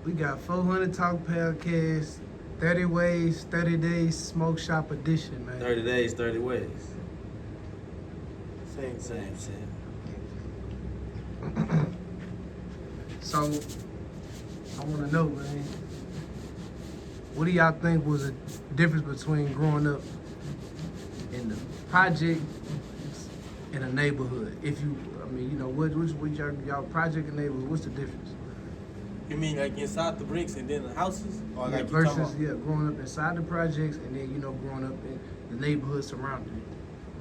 We got 400 Talk Podcast, 30 Ways, 30 Days Smoke Shop Edition, man. 30 days, 30 ways. Same. So, I want to know, man, what do y'all think was the difference between growing up in the project and a neighborhood? If you, what y'all project and neighborhood, what's the difference? You mean like inside the bricks and then the houses? Or like you versus, talking about? growing up inside the projects and then, growing up in the neighborhood surrounding it?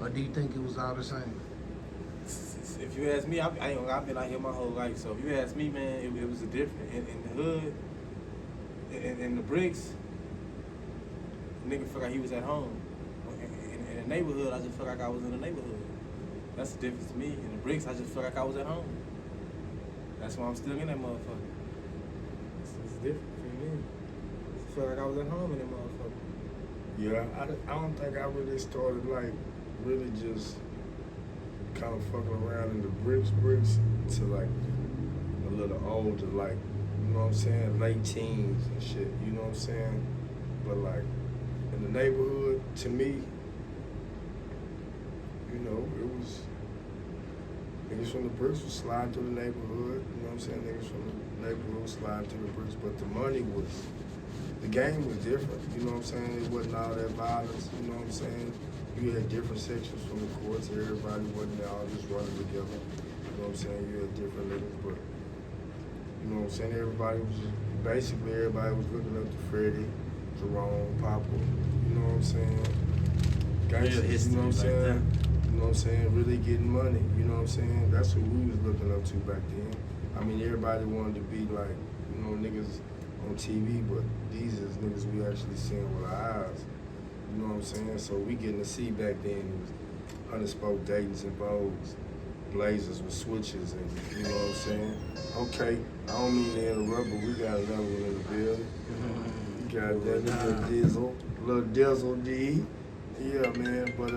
Or do you think it was all the same? If you ask me, I've been out here my whole life. So if you ask me, man, it was a different. In the hood, in the bricks, nigga felt like he was at home. In the neighborhood, I just felt like I was in the neighborhood. That's the difference to me. In the bricks, I just felt like I was at home. That's why I'm still in that motherfucker. It's different for me. I felt like I was at home in that motherfucker. Yeah, I don't think I really started like really just kind of fucking around in the bricks to like a little older, like, you know what I'm saying, late teens and shit, you know what I'm saying? But like in the neighborhood, to me, it was niggas from the bricks was sliding through the neighborhood, you know what I'm saying? Niggas from the neighborhood was sliding through the bricks, but the money was, the game was different, you know what I'm saying? It wasn't all that violence, you know what I'm saying? You had different sections from the courts, everybody wasn't all just running together, you know what I'm saying? You had different niggas, but, you know what I'm saying? Everybody was looking up to Freddie, Jerome, Papa, you know what I'm saying? Gangsters, you know what I'm saying? You know what I'm saying? Really getting money, you know what I'm saying? That's what we was looking up to back then. I mean, everybody wanted to be like, niggas on TV, but these is niggas we actually seeing with our eyes. You know what I'm saying? So we getting to see back then it was 100-spoke Dayton's and Vogues, Blazers with switches, and you know what I'm saying? Okay, I don't mean to interrupt, but we got another one in the building. We got that little Dizzle D. Yeah, man, but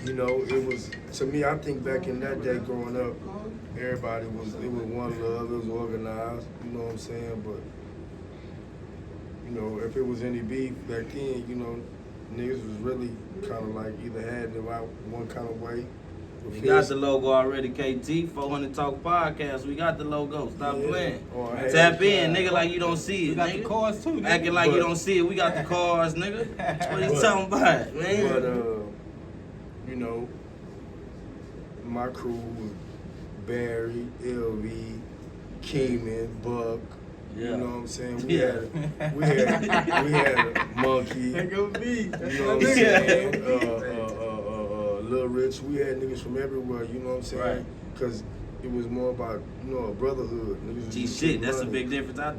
it was, to me, I think back in that day growing up, it was one love, it was organized, you know what I'm saying? But, if it was any beef back then, niggas was really kind of like either had it out one kind of way. We got the logo already, KT, 400 Talk Podcast. We got the logo. Stop playing. Tap in, nigga, like you don't see it. We got nigga. the cars too, nigga. Acting like you don't see it. We got the cars, nigga. What are you talking about, man? But, my crew was Barry, LV, Keenan, Buck. Yeah. You know what I'm saying? We had Monkey. That go me. You know what I'm saying? Lil Rich. We had niggas from everywhere. You know what I'm saying? Right. Because it was more about a brotherhood. Niggas was Gee, just shit, that's a money. big difference. I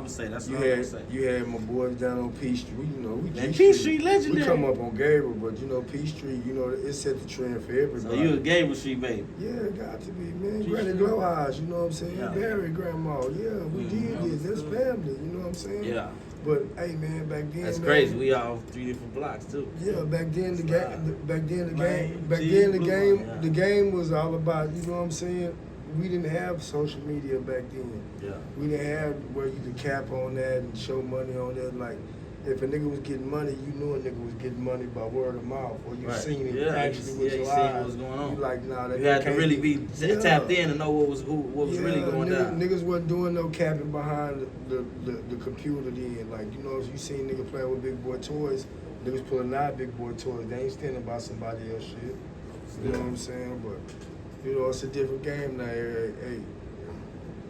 would say that's what I would say. You had my boys down on P Street. We Man, G P Street legendary. We come up on Gabriel, but P Street, it set the trend for everybody. So you a Gabriel Street baby? Yeah, got to be, man. G Granny Street. Glow Eyes, you know what I'm saying? Yeah. Barry, Grandma, yeah, we did this. That's family, you know what I'm saying? Yeah. But hey, man, back then, That's man, crazy. We all 3 different blocks too. Yeah, back then the Yeah. game was all about, you know what I'm saying? We didn't have social media back then. Yeah. We didn't have where you could cap on that and show money on that. Like, if a nigga was getting money, you knew a nigga was getting money by word of mouth, or you seen it actually with your you eyes. seen what was going on. You like, nah, that You had to really be tapped in to know what was really going down. Niggas wasn't doing no capping behind the computer then. Like, if you seen nigga playing with big boy toys, niggas pulling out big boy toys. They ain't standing by somebody else shit. You know what I'm saying? But, it's a different game now. Hey,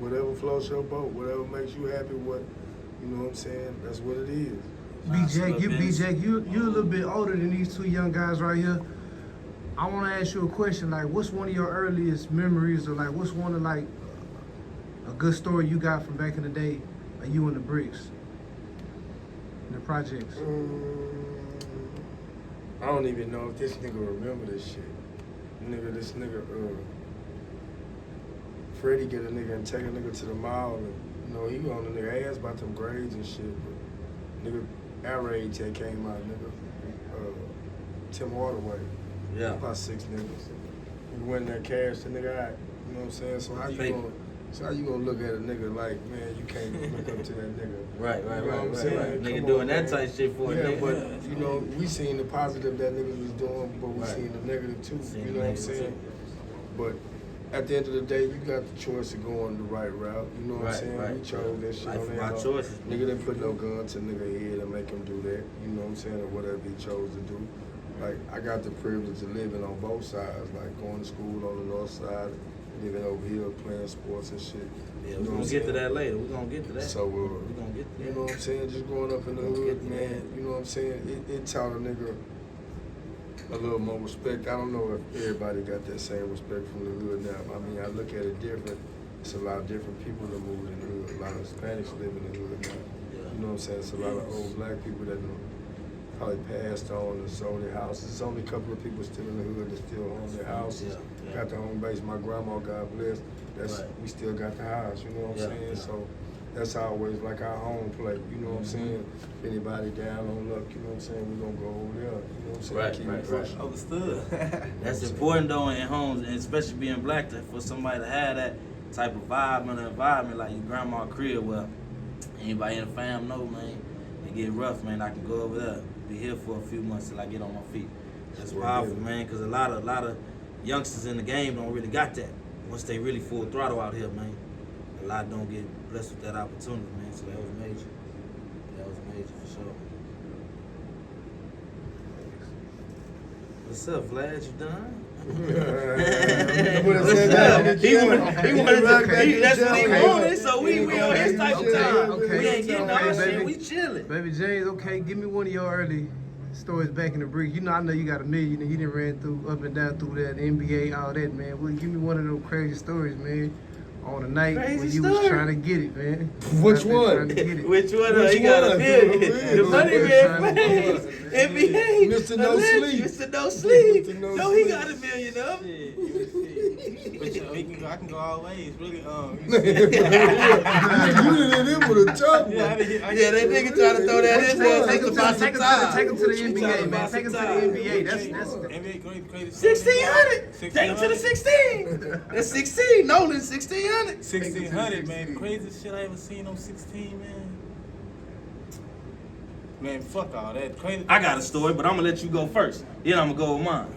whatever floats your boat, whatever makes you happy, you know what I'm saying? That's what it is. BJack, you a little bit older than these two young guys right here. I want to ask you a question. Like, what's one of your earliest memories, or like, what's one of like a good story you got from back in the day of you and the bricks, in the projects? I don't even know if this nigga remember this shit. This nigga, Freddie get a nigga and take a nigga to the mall, and he on the nigga ass about them grades and shit. But nigga, our raid tech came out, nigga. Tim Hardaway. Yeah. About 6 niggas. We went in there, cashed the nigga out. You know what I'm saying? So how you So how you gonna look at a nigga like, man, you can't look up to that nigga. Right. You know what I'm saying? Nigga Come doing on, that man. type shit for a Yeah, nigga. but you know, we seen the positive that niggas was doing, but we Right. seen the negative too. Seen You the know what I'm negative saying? too. But at the end of the day, you got the choice of going the right route. You know what Right, I'm saying? right. We chose that shit Life on of that. our choices. Nigga didn't put no gun to nigga head and make him do that. You know what I'm saying? Or whatever he chose to do. Like, I got the privilege of living on both sides, like going to school on the north side, living over here, playing sports and shit. Yeah, You know we're what gonna I'm get to saying? that later. We're gonna get to that. So, we're gonna get to that. you know what I'm saying? Just growing up in the hood, man, you know what I'm saying? It taught a nigga a little more respect. I don't know if everybody got that same respect from the hood now. I mean, I look at it different. It's a lot of different people that move in the hood. A lot of Hispanics live in the hood now. Yeah. You know what I'm saying? It's a lot of old black people that probably passed on and sold their houses. There's only a couple of people still in the hood that still own their houses. Yeah. Got their home base. My grandma, God bless, Right. we still got the house. You know what I'm saying? Yeah. So that's always like our home plate. You know what I'm saying? If anybody down on luck, you know what I'm saying? We're gonna go over there. You know what I'm saying? Right, Keep right, it pushing. Understood. That's important though in homes, and especially being black, for somebody to have that type of vibe in the environment like your grandma crib. Well, anybody in the fam know, man, it get rough, man. I can go over there, be here for a few months till I get on my feet. That's powerful, man, because a lot of youngsters in the game don't really got that. Once they really full throttle out here, man, a lot don't get blessed with that opportunity, man. So that was major. That was major for sure. What's up, Vlad? You done? What's up? He wanted that's what he wanted, so we on his type of time. Okay. We ain't getting our Okay, shit, baby. we chilling. Baby James, okay, give me one of your early stories back in the brick. You know, I know you got a million and you done ran through up and down through that NBA, all that, man. Well, give me one of those crazy stories, man. On the night Crazy when you was story? trying to get it, man. Which Trying one? to get it. Which one? Which He got a one? million. The Which money one? man plays. NBA. Mr. No Alleged. Sleep. Mr. No Sleep. Mr. No No, he Sleep. got a million of them. Shit. But I can go all ways, really. You done hit him with a tough Yeah, one. Yeah, that nigga trying to throw that in there. Take Take him about to some the time. NBA, man. Take him to the NBA. That's NBA great. 1600. Take him to the 16. That's 16. Nolan 1600. 1600, man. The craziest shit I ever seen on 16, man. Man, fuck all that. Crazy. I got a story, but I'm gonna let you go first. Then I'm gonna go with mine.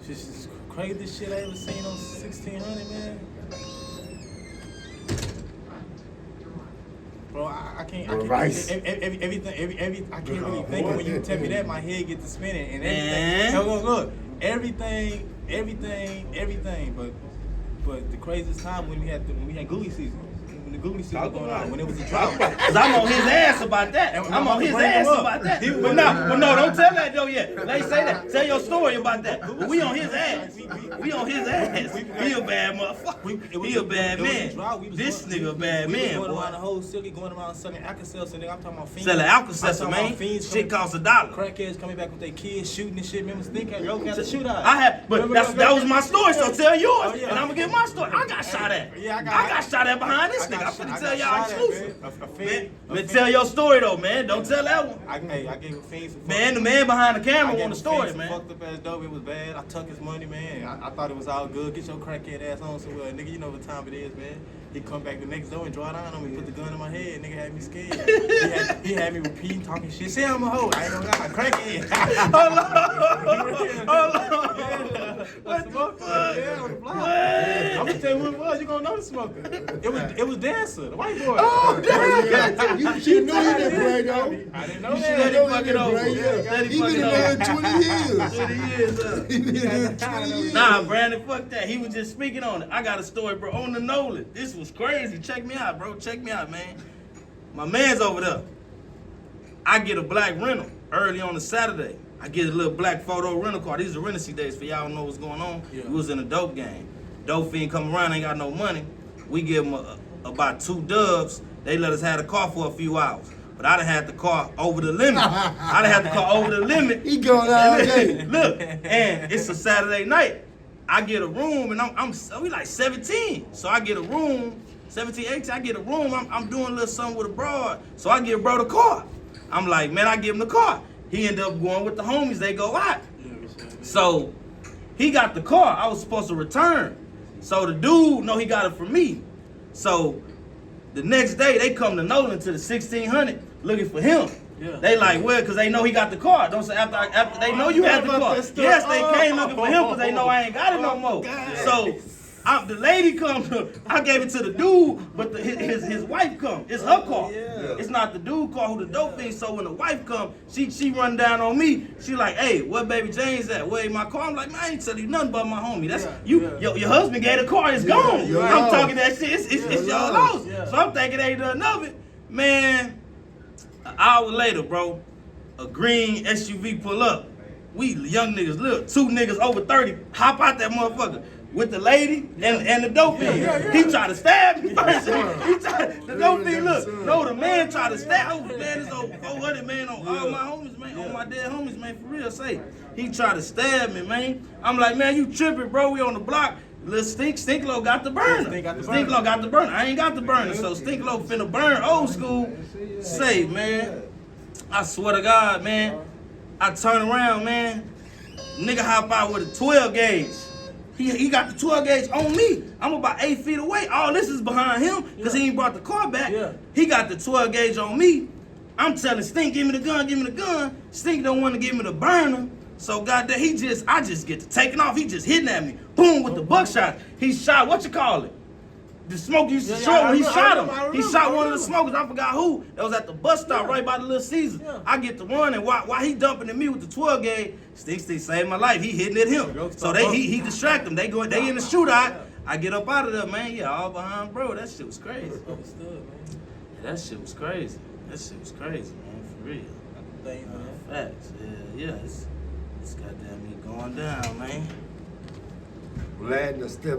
Just craziest shit I ever seen on 1600, man. Bro, I can't. Rice. Everything. I can't really think. When you tell me that, my head gets to spinning and everything. Man. Look, everything. But the craziest time when we had Googly season. When the Googly season was going on, when it was a drought. Cause I'm on his ass about that. I'm on his ass about that. But no, don't tell that though yet. They say that. Tell your story about that. But we on his ass. We on his ass. He a bad motherfucker. He a bad man. This nigga a bad man, We going around the boy. whole city, going around selling Alka-Seltzer, nigga. I'm talking about fiends. Selling Alka-Seltzer, I'm talking man. about fiends Shit coming- costs $1. Crackheads coming back with their kids shooting and shit. Remember, Stink had a shootout. I had, but that was my story. So tell yours, Oh, yeah. and I'm gonna get my story. I got shot at. Yeah, I got shot at behind this nigga. I'm finna tell y'all exclusive. Man, Man, tell your story though, man. Don't tell that one. I gave a fiend some Man, the man behind the camera I want the story, man. Fucked up ass dope. It was bad. I took his money, man. I thought it was all good. Get your crackhead ass on somewhere, nigga. You know what time it is, man. He come back the next door and draw down on me, put the gun in my head. Nigga had me scared. He had me repeating, talking shit. Say I'm a hoe. I ain't gonna lie, crackhead. Hold on. What the fuck? Yeah, on the block. I'm gonna tell you who it was. You gonna know the smoker. It was Dancer, the white boy. Oh, damn. You should know he didn't play though. I didn't know You that. should let him fuck it Right, over. yeah. Let him He fuck been it in there over. 20 years. 20 years up. He been in there 20 years. Nah, Brandon, fuck that. He was just speaking on it. I got a story, bro. On the Nolan. This was crazy. Check me out, bro. Check me out, man. My man's over there. I get a black rental early on a Saturday. I get a little black photo rental car. These are Renaissance days for y'all know what's going on. Yeah. We was in a dope game. Dope fiend come around, ain't got no money. We give them about 2 dubs. They let us have the car for a few hours. But I done had the car over the limit. I done had the car over the limit. He going all day. Look, and it's a Saturday night. I get a room, and we like 17. So I get a room, 17, 18, I get a room. I'm doing a little something with a broad. So I give bro the car. I'm like, man, I give him the car. He ended up going with the homies. They go out. So he got the car. I was supposed to return. So the dude know he got it from me. So the next day they come to Nolan to the 1600 looking for him. Yeah. They like, well, cause they know he got the car. Don't say after they know you had the car. Yes, they came looking for him cause they know I ain't got it no more. So the lady come, I gave it to the dude, but his wife come. It's her car. Yeah. It's not the dude car who the dope thing. So when the wife come, she run down on me. She like, hey, where baby James at? Where ain't my car? I'm like, man, I ain't telling you nothing but my homie. That's your husband gave the car. It's gone. I'm talking that shit. It's y'all lost. Yeah. So I'm thinking they ain't done nothing. Man, an hour later, bro, a green SUV pull up. We young niggas, look, 2 niggas over 30 hop out that motherfucker. With the lady and the dope fiend. He tried to stab me first. The dope fiend, look. No, the man tried to stab me. Man, this over 400, man, on all my homies, man. On my dead homies, man, for real, say. He tried to stab me, man. I'm like, man, you tripping, bro. We on the block. Lil Stinklow got the burner. Stinklow got the burner. I ain't got the burner. So Stinklow finna burn old school. Say, man, I swear to God, man, I turn around, man. Nigga hop out with a 12 gauge. He got the 12 gauge on me. I'm about 8 feet away. All this is behind him because he ain't brought the car back. Yeah. He got the 12 gauge on me. I'm telling Stink, give me the gun, give me the gun. Stink don't want to give me the burner. So goddamn, I just get to taking off. He just hitting at me. Boom, with the buckshot. He shot, what you call it? The smoke used to show when he shot him. He shot one of the smokers, I forgot who. That was at the bus stop right by the Little Caesar. Yeah. I get to running. While he dumping at me with the 12 gauge, Stink saved my life. He hitting at him. So he distract them. They in the shootout. I get up out of there, man. Yeah, all behind bro. That shit was crazy. Yeah, that shit was crazy. That shit was crazy, man. For real. Facts. Yeah. It's goddamn me going down, man. Glad to step